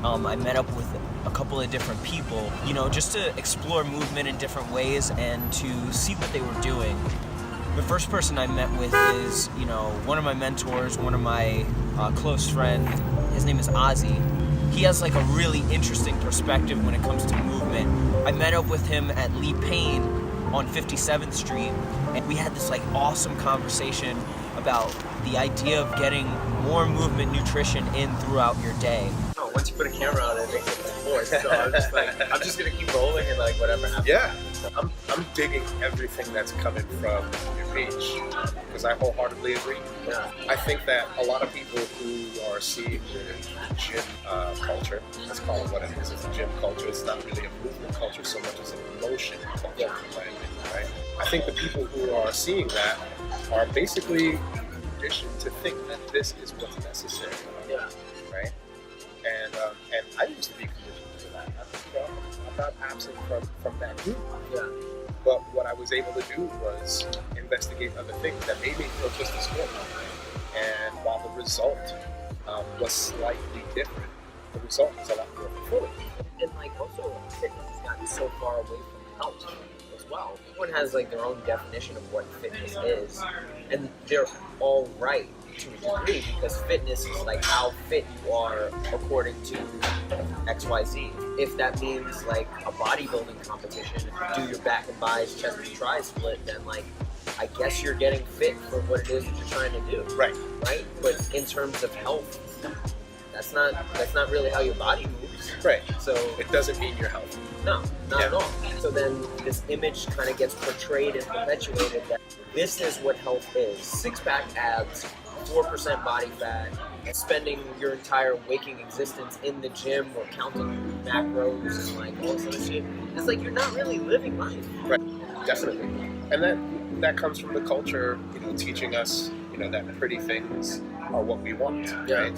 I met up with a couple of different people, just to explore movement in different ways and to see what they were doing. The first person I met with is, one of my mentors, one of my close friends. His name is Ozzy. He has like a really interesting perspective when it comes to movement. I met up with him at Lee Payne on 57th Street, and we had this like awesome conversation about the idea of getting more movement nutrition in throughout your day. Once you put a camera on it makes it forced. So I'm just gonna keep rolling and like whatever happens. Yeah, I'm digging everything that's coming from your page because I wholeheartedly agree. Yeah. I think that a lot of people who are seeing the gym culture, let's call it what it is, it's a gym culture. It's not really a movement culture so much as an emotion culture, in my opinion, right? I think the people who are seeing that are basically conditioned to think that this is what's necessary. Yeah. Right? And I used to be conditioned to that. I'm not absent from that group. Yeah. But what I was able to do was investigate other things that made me feel just as good. And while the result was slightly different, the result was a lot more fulfilling. And like also fitness has gotten so far away from health as well. Everyone has like their own definition of what fitness is, and they're all right to a degree because fitness is like how fit you are according to XYZ. If that means like a bodybuilding competition, do your back and bis, chest and tri split, then like I guess you're getting fit for what it is that you're trying to do. Right. Right? But in terms of health, that's not really how your body moves. Right. So it doesn't mean you're healthy. No, not at all. So then this image kind of gets portrayed and perpetuated that this is what health is. Six-pack abs, 4% body fat, and spending your entire waking existence in the gym or counting macros and like all this other shit. It's like you're not really living life. Right. Definitely. And that comes from the culture, teaching us, that pretty things are what we want. Yeah. Right?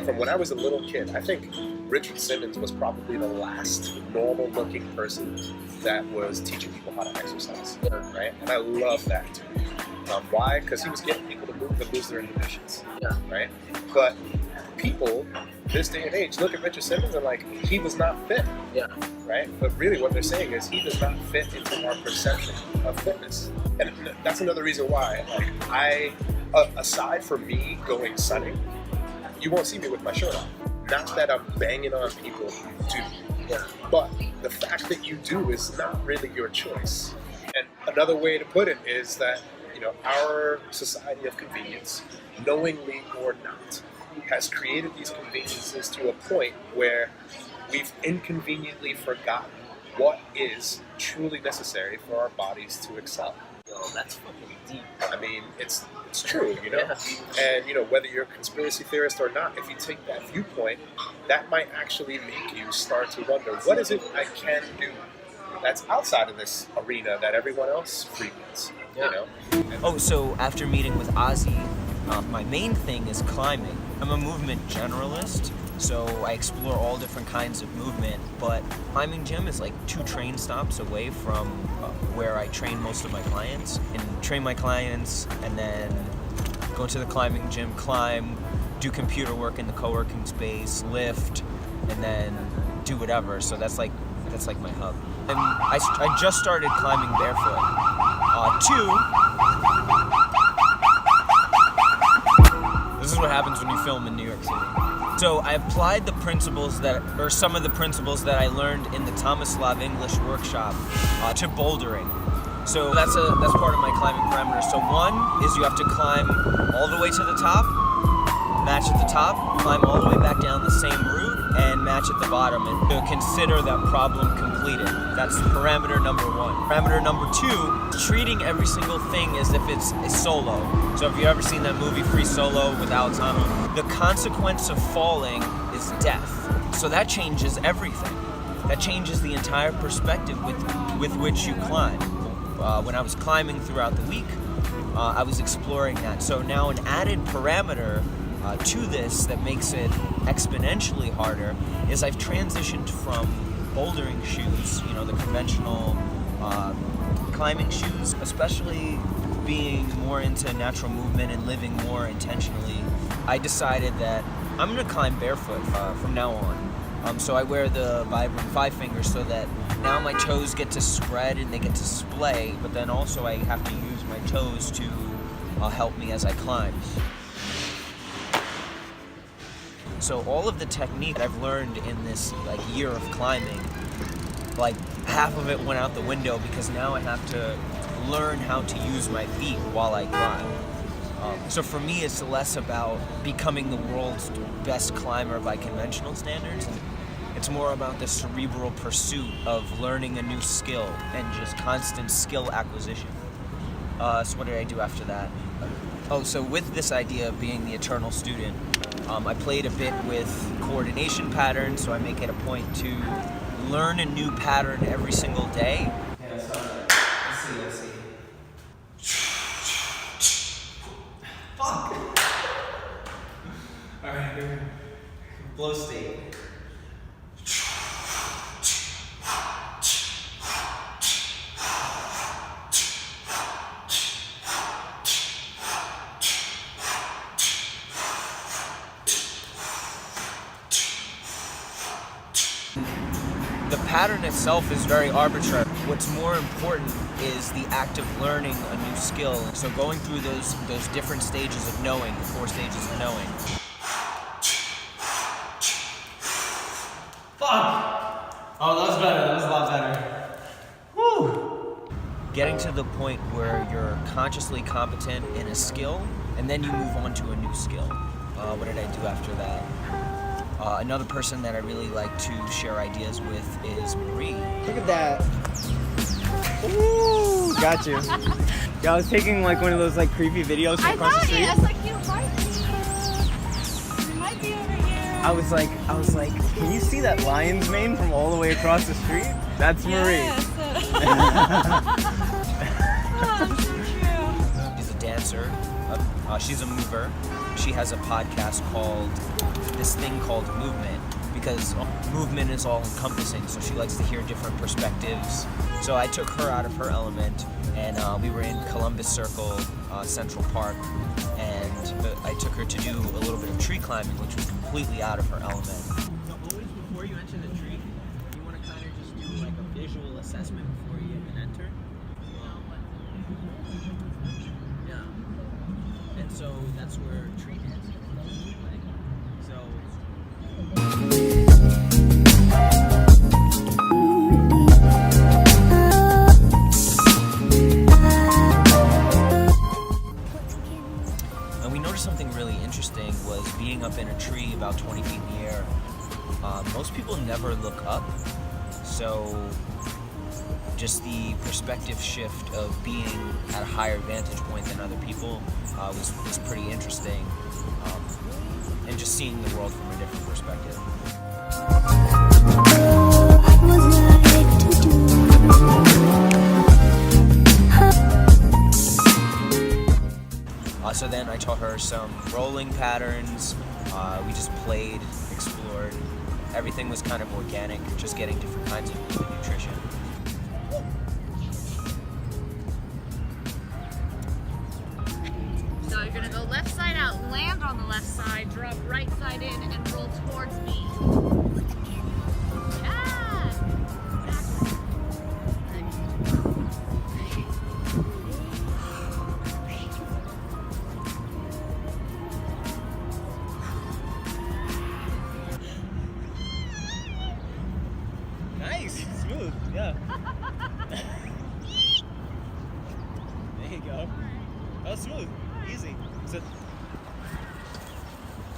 From when I was a little kid, I think Richard Simmons was probably the last normal-looking person that was teaching people how to exercise, right? And I love that. Why? Because he was getting people to move and lose their inhibitions, right? But people, this day and age, look at Richard Simmons and like, he was not fit, right? But really what they're saying is he does not fit into our perception of fitness. And that's another reason why, like, aside from me going sunning, you won't see me with my shirt on. Not that I'm banging on people who do, but the fact that you do is not really your choice. And another way to put it is that, our society of convenience, knowingly or not, has created these conveniences to a point where we've inconveniently forgotten what is truly necessary for our bodies to excel. Yo, that's fucking deep. I mean, it's true, And, whether you're a conspiracy theorist or not, if you take that viewpoint, that might actually make you start to wonder, what is it I can do that's outside of this arena that everyone else frequents, Oh, so after meeting with Ozzy, my main thing is climbing. I'm a movement generalist, so I explore all different kinds of movement, but climbing gym is like 2 train stops away from where I train most of my clients, and train my clients, and then go to the climbing gym, climb, do computer work in the co-working space, lift, and then do whatever. So that's like my hub. And I just started climbing barefoot. 2, this is what happens when you film in New York City. So I applied the principles some of the principles that I learned in the Thomas Slav English workshop to bouldering. So that's part of my climbing parameters. So 1 is you have to climb all the way to the top, match at the top, climb all the way back down the same route, and match at the bottom, and to consider that problem completed. That's parameter number 1. Parameter number 2, treating every single thing as if it's a solo. So if you've ever seen that movie Free Solo with Alex Honnold, the consequence of falling is death. So that changes everything. That changes the entire perspective with which you climb. When I was climbing throughout the week, I was exploring that. So now an added parameter to this that makes it exponentially harder is I've transitioned from bouldering shoes, the conventional climbing shoes, especially being more into natural movement and living more intentionally. I decided that I'm gonna climb barefoot from now on. So I wear the Vibram 5 fingers so that now my toes get to spread and they get to splay, but then also I have to use my toes to help me as I climb. So all of the technique I've learned in this like year of climbing, like half of it went out the window because now I have to learn how to use my feet while I climb. So for me, it's less about becoming the world's best climber by conventional standards. It's more about the cerebral pursuit of learning a new skill and just constant skill acquisition. So what did I do after that? Oh, so with this idea of being the eternal student, I played a bit with coordination patterns, so I make it a point to learn a new pattern every single day. Yeah, let's see. Fuck! Alright, here. Flow state. The pattern itself is very arbitrary. What's more important is the act of learning a new skill. So going through those different stages of knowing, the 4 stages of knowing. Fuck! Oh, that was better. That was a lot better. Woo! Getting to the point where you're consciously competent in a skill, and then you move on to a new skill. What did I do after that? Another person that I really like to share ideas with is Marie. Look at that. Ooh, got you. Yeah, I was taking like one of those like creepy videos from across the street. I was like, you might be. You might be over here. I was like, can you see that lion's mane from all the way across the street? That's Marie. Yes. Oh, so true. She's a dancer. She's a mover. She has a podcast called this thing called Movement, because movement is all encompassing, so she likes to hear different perspectives. So I took her out of her element, and we were in Columbus Circle, Central Park, and I took her to do a little bit of tree climbing, which was completely out of her element. So always before you enter the tree, you want to kind of just do like a visual assessment before you even enter. Yeah. And so that's where tree dancing comes into play. So and we noticed something really interesting was being up in a tree about 20 feet in the air. Most people never look up, so just the perspective shift of being at a higher vantage point than other people was pretty interesting, and just seeing the world from a different perspective. So then I taught her some rolling patterns. We just played, explored. Everything was kind of organic, just getting different kinds of nutrition. So you're gonna go left side out, land on the left side, drop right side in, and roll towards me. Yeah! Nice, smooth, yeah. There you go. That was smooth, easy. So,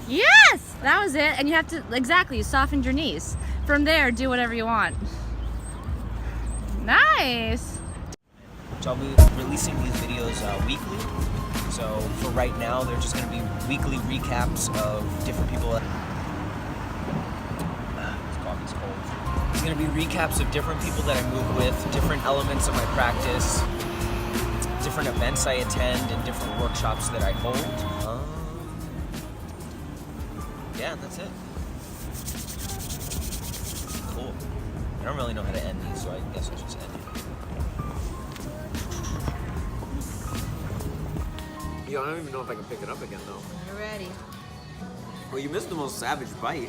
Yes! That was it. And you have to, exactly, you softened your knees. From there, do whatever you want. Nice! So I'll be releasing these videos weekly. So for right now, they're just going to be weekly recaps of different people. This coffee's cold. It's going to be recaps of different people that I move with, different elements of my practice, different events I attend, and different workshops that I hold. Yeah, that's it. Cool. I don't really know how to end these, so I guess I'll just end it. Yeah, I don't even know if I can pick it up again though. Alrighty. Well, you missed the most savage bite.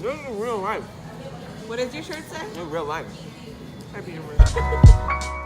This is real life. What does your shirt say? This is real life. Happy humor.